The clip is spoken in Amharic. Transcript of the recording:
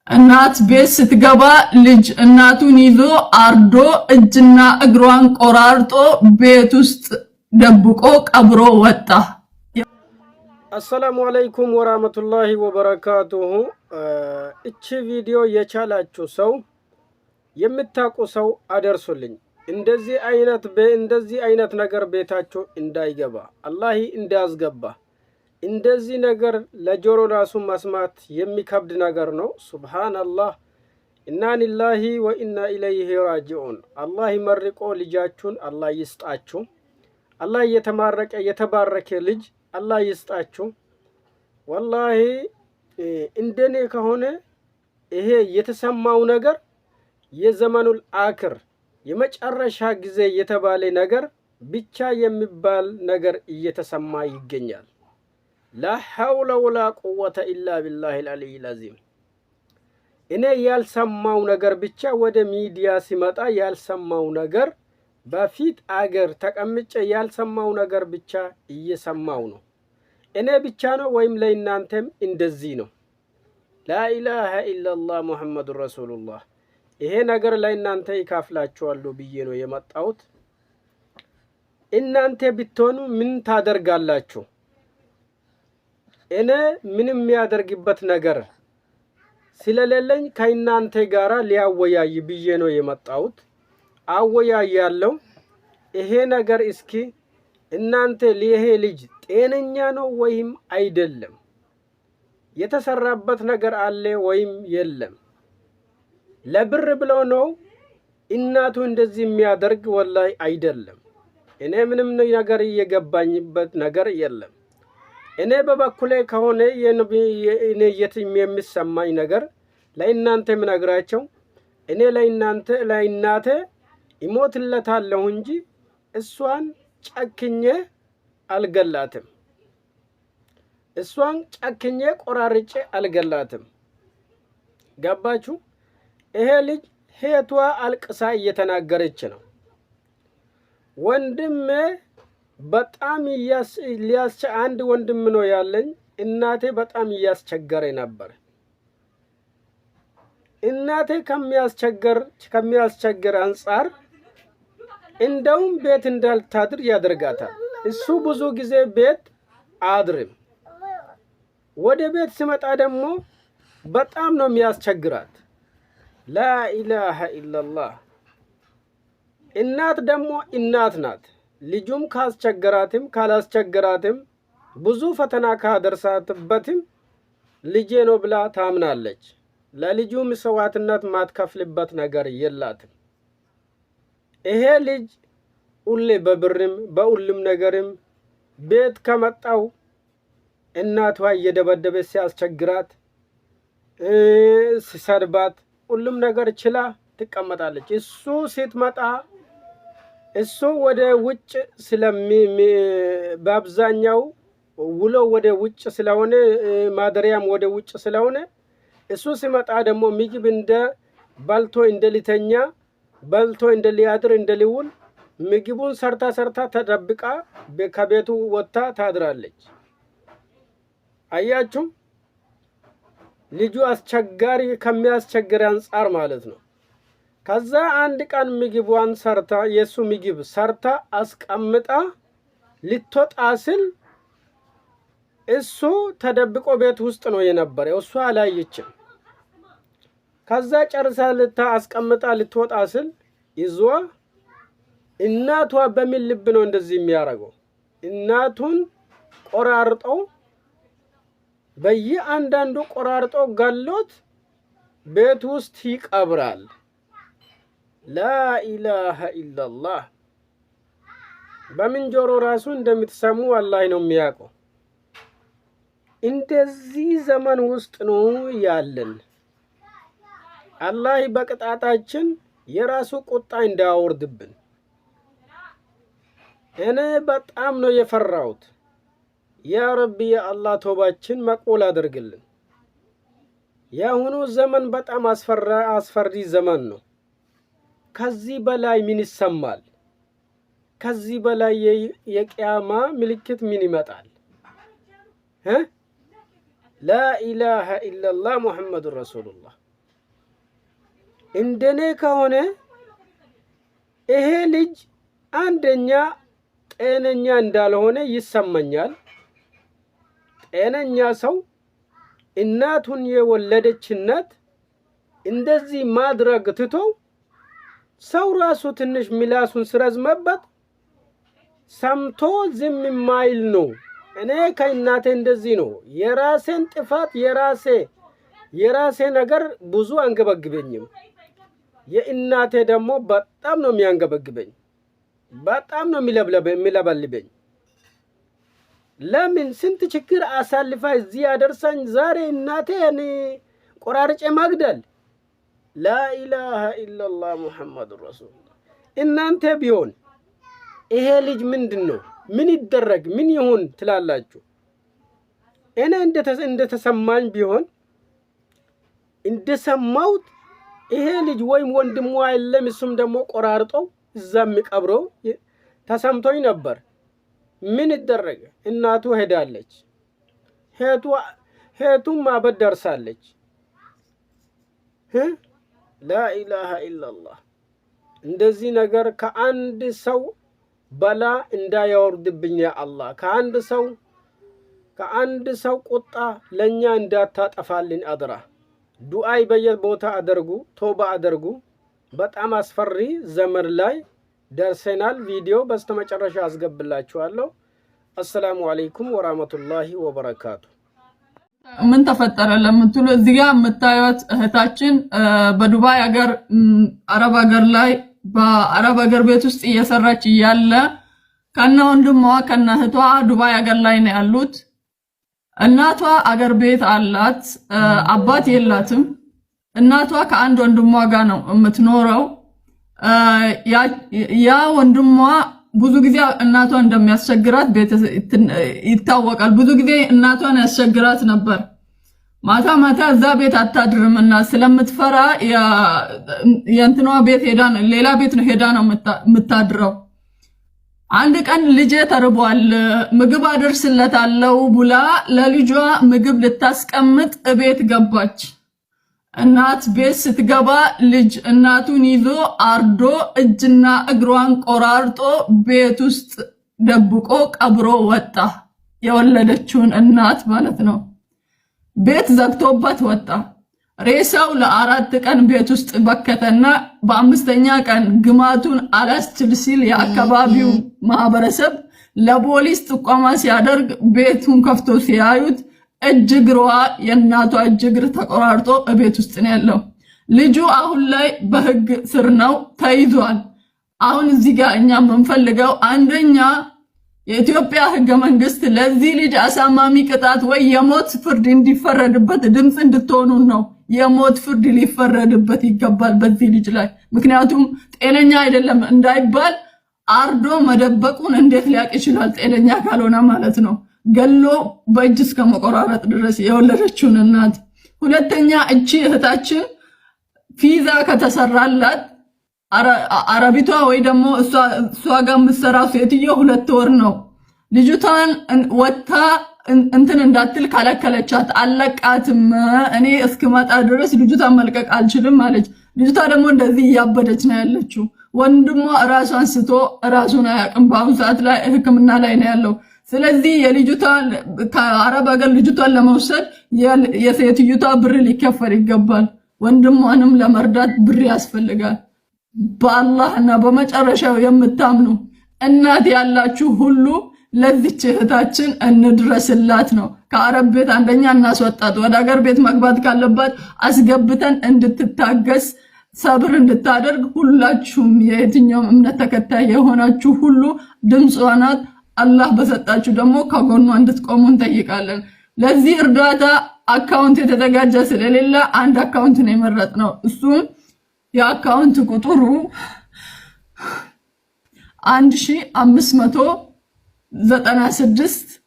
እናት ቤት ስትገባ ልጅ እናቱን ይዞ አርዶ እጅና እግሯን ቆራርጦ ቤት ውስጥ ደብቆ ቀብሮ ወጣ። አሰላሙ አለይኩም ወራህመቱላሂ ወበረካቱሁ። እቺ ቪዲዮ የቻላችሁ ሰው የምታቁ ሰው አደርሱልኝ። እንደዚህ አይነት ነገር ቤታችሁ እንዳይገባ አላህ እንዳያስገባ። እንደዚህ ነገር ለጆሮ ራሱ መስማት የሚከብድ ነገር ነው። ሱብሃንአላህ። ኢና ሊላሂ ወኢና ኢለይሂ ራጂዑን። አላህ መርቆ ልጃችሁን አላህ ይስጣችሁ። አላህ የተባረከ ልጅ አላህ ይስጣችሁ። ወላሂ እንደኔ ከሆነ ይሄ የተሰማው ነገር የዘመኑል አክር የመጨረሻ ጊዜ የተባለ ነገር ብቻ የሚባል ነገር እየተሰማ ይገኛል። ላ ሐውለ ወላ ቁወተ ኢላ ቢላሂል አሊይል አዚም። እኔ ያልሰማው ነገር ብቻ ወደ ሚዲያ ሲመጣ ያልሰማው ነገር በፊት አገር ተቀምጬ ያልሰማው ነገር ብቻ እየሰማው ነው። እኔ ብቻ ነው ወይም ለእናንተም እንደዚህ ነው? ላኢላሃ ኢላላህ ሙሐመዱር ረሱሉላህ። ይሄ ነገር ለእናንተ ይካፍላችኋለሁ ብዬ ነው የመጣሁት። እናንተ ብትሆኑ ምን ታደርጋላችሁ? እኔ ምንም የሚያደርግበት ነገር ስለሌለኝ ከእናንተ ጋራ ሊያወያይ ብዬ ነው የመጣሁት። አወያያለሁ። ይሄ ነገር እስኪ እናንተ ይሄ ልጅ ጤነኛ ነው ወይም አይደለም? የተሰራበት ነገር አለ ወይም የለም? ለብር ብሎ ነው እናቱ እንደዚህ የሚያደርግ? ወላይ አይደለም። እኔ ምንም ነገር እየገባኝበት ነገር የለም። እኔ በበኩሌ ከሆነ እኔ የሚሰማኝ ነገር ለእናንተ ምነግራቸው፣ እኔ ለእናቴ ይሞትለታለሁ እንጂ እሷን ጨክኜ አልገላትም። እሷን ጨክኜ ቆራርጬ አልገላትም። ገባችሁ? ይሄ ልጅ ሄቷ አልቅሳ እየተናገረች ነው። ወንድሜ በጣም አንድ ወንድም ነው ያለኝ። እናቴ በጣም እያስቸገረ ነበር። እናቴ ከሚያስቸግር አንጻር እንደውም ቤት እንዳልታድር ያደርጋታል። እሱ ብዙ ጊዜ ቤት አድርም። ወደ ቤት ሲመጣ ደግሞ በጣም ነው የሚያስቸግራት። ላኢላሃ ኢላላህ። እናት ደግሞ እናት ናት። ልጁም ካላስቸገራትም ብዙ ፈተና ካደረሳትበትም ልጄ ነው ብላ ታምናለች። ለልጁ መስዋዕትነት ማትከፍልበት ነገር የላትም። ይሄ ልጅ ሁሌ በብርም በሁሉም ነገርም ቤት ከመጣው እናቷ እየደበደበ ሲያስቸግራት ሲሰድባት ሁሉም ነገር ችላ ትቀመጣለች። እሱ ስትመጣ እሱ ወደ ውጭ በአብዛኛው ውሎ ወደ ውጭ ስለሆነ ማደሪያም ወደ ውጭ ስለሆነ እሱ ሲመጣ ደግሞ ምግብ በልቶ እንደሊተኛ በልቶ እንደሊያድር እንደሊውል ምግቡን ሰርታ ተደብቃ ከቤቱ ወጥታ ታድራለች። አያችሁ? ልጁ አስቸጋሪ ከሚያስቸግር አንጻር ማለት ነው። ከዛ አንድ ቀን ምግቧን የሱ ምግብ ሰርታ አስቀምጣ ልትወጣ ስል እሱ ተደብቆ ቤት ውስጥ ነው የነበረ። እሷ አላየችም። ከዛ ጨርሳ አስቀምጣ ልትወጣ ስል ይዟ እናቷ በምን ልብ ነው እንደዚህ የሚያደርገው? እናቱን ቆራርጦ በየአንዳንዱ ቆራርጦ ገሎት ቤት ውስጥ ይቀብራል። ላኢላሃ ኢላላህ። በምን ጆሮ ራሱ እንደምትሰሙ አላህ ነው የሚያውቀው። እንደዚህ ዘመን ውስጥ ነው ያለን። አላህ በቅጣታችን የራሱ ቁጣ እንዳያወርድብን እኔ በጣም ነው የፈራሁት። ያ ረቢ ያ አላህ ተውባችን መቅቡል አድርግልን። የአሁኑ ዘመን በጣም አስፈሪ ዘመን ነው። ከዚህ በላይ ምን ይሰማል? ከዚህ በላይ የቂያማ ምልክት ምን ይመጣል? لا إله إلا الله محمد رسول الله እንደኔ ከሆነ ይሄ ልጅ አንደኛ ጤነኛ እንዳልሆነ ይሰማኛል። ጤነኛ ሰው እናቱን የወለደች እናት እንደዚህ ማድረግ ትቶ ሰው ራሱ ትንሽ ምላሱን ስረዝመበት ሰምቶ ዝም ማይል ነው። እኔ ከእናቴ እንደዚህ ነው። የራሴን ጥፋት የራሴ ነገር ብዙ አንገበግበኝም። የእናቴ ደግሞ በጣም ነው የሚያንገበግበኝ፣ በጣም ነው የሚለበልበኝ። ለምን ስንት ችግር አሳልፋ እዚህ ያደርሳኝ ዛሬ እናቴ እኔ ቆራርጬ ማግደል። ላኢላሃ ኢላላህ ሙሐመድ ረሱሉላህ። እናንተ ቢሆን ይሄ ልጅ ምንድነው ምን ይደረግ ምን ይሁን ትላላችሁ? እኔ እንደተሰማኝ ቢሆን እንደሰማውት ይሄ ልጅ ወይም ወንድሙ አይደለም እሱም ደግሞ ቆራርጦ እዛ የሚቀብረው ተሰምቶኝ ነበር። ምን ይደረግ? እናቱ ሄዳለች፣ ሄቱም ማበድ ደርሳለች። ላኢላሃ ኢላላህ። እንደዚህ ነገር ከአንድ ሰው በላ እንዳያወርድብኝ ያ አላህ። ከአንድ ሰው ቁጣ ለኛ እንዳታጠፋልን አድራ። ዱዓይ በየቦታ አድርጉ፣ ቶባ አድርጉ። በጣም አስፈሪ ዘመን ላይ ደርሰናል። ቪዲዮ በስተመጨረሻ አስገብላችኋለሁ። አሰላሙ አለይኩም ወራህመቱላሂ ወበረካቱ። ምን ተፈጠረ ለምትሉ እዚህ ጋር የምታዩት እህታችን በዱባይ ሀገር አረብ ሀገር ላይ በአረብ ሀገር ቤት ውስጥ እየሰራች እያለ ከነ ወንድሟ ከነ እህቷ ዱባይ ሀገር ላይ ነው ያሉት። እናቷ አገር ቤት አላት፣ አባት የላትም። እናቷ ከአንድ ወንድሟ ጋር ነው የምትኖረው። ያ ወንድሟ ብዙ ጊዜ እናቷ እንደሚያስቸግራት ይታወቃል። ብዙ ጊዜ እናቷን ያስቸግራት ነበር። ማታ ማታ እዛ ቤት አታድርም እና ስለምትፈራ የእንትኗ ቤት ሄዳ ነው ሌላ ቤት ነው ሄዳ ነው የምታድረው። አንድ ቀን ልጄ ተርቧል ምግብ አደርስለታለሁ ብላ ለልጇ ምግብ ልታስቀምጥ ቤት ገባች። እናት ቤት ስትገባ ልጅ እናቱን ይዞ አርዶ እጅና እግሯን ቆራርጦ ቤት ውስጥ ደብቆ ቀብሮ ወጣ። የወለደችውን እናት ማለት ነው። ቤት ዘግቶበት ወጣ። ሬሳው ለ4 ቀን ቤት ውስጥ በከተና በ5ኛ ቀን ግማቱን አላስችል ሲል የአካባቢው ማህበረሰብ ለፖሊስ ጥቆማ ሲያደርግ ቤቱን ከፍቶ ሲያዩት እጅ እግሯ የእናቷ እጅ እግር ተቆራርጦ ቤት ውስጥ ነው ያለው። ልጁ አሁን ላይ በህግ ስር ነው ተይዟል። አሁን እዚህ ጋር እኛ የምንፈልገው አንደኛ የኢትዮጵያ ህገ መንግስት ለዚህ ልጅ አሳማሚ ቅጣት ወይ የሞት ፍርድ እንዲፈረድበት ድምጽ እንድትሆኑ ነው። የሞት ፍርድ ሊፈረድበት ይገባል በዚህ ልጅ ላይ። ምክንያቱም ጤነኛ አይደለም እንዳይባል አርዶ መደበቁን እንዴት ሊያቅ ይችላል? ጤነኛ ካልሆነ ማለት ነው። ገሎ በእጅ እስከ መቆራረጥ ድረስ የወለደችውን እናት። ሁለተኛ እቺ እህታችን ቪዛ ከተሰራላት አረቢቷ ወይ ደግሞ እሷ ጋር የምትሰራው ሴትዮ 2 ወር ነው ልጅቷን ወጣ እንትን እንዳትል ከለከለቻት። አለቃትም እኔ እስክመጣ ድረስ ልጅቷን መልቀቅ አልችልም አለች። ልጅቷ ደግሞ እንደዚህ እያበደች ነው ያለችው። ወንድሟ ራሷን ስቶ ራሱን አያውቅም። በአሁኑ ሰዓት ላይ ሕክምና ላይ ነው ያለው። ስለዚህ የልጅቷን ከአረብ ሀገር ልጅቷን ለመውሰድ የሴትዮዋ ብር ሊከፈል ይገባል። ወንድሟንም ለመርዳት ብር ያስፈልጋል። በአላህና በመጨረሻው የምታምኑ እናት ያላችሁ ሁሉ ለዚች እህታችን እንድረስላት ነው። ከአረብ ቤት አንደኛ እናስወጣት፣ ወደ ሀገር ቤት መግባት ካለባት አስገብተን እንድትታገስ ሰብር እንድታደርግ ሁላችሁም የየትኛውም እምነት ተከታይ የሆናችሁ ሁሉ ድምጽ ናት። አላህ በሰጣችሁ ደግሞ ከጎኗ እንድትቆሙ እንጠይቃለን። ለዚህ እርዳታ አካውንት የተዘጋጀ ስለሌለ አንድ አካውንት ነው የመረጥነው። እሱም የአካውንት ቁጥሩ 1596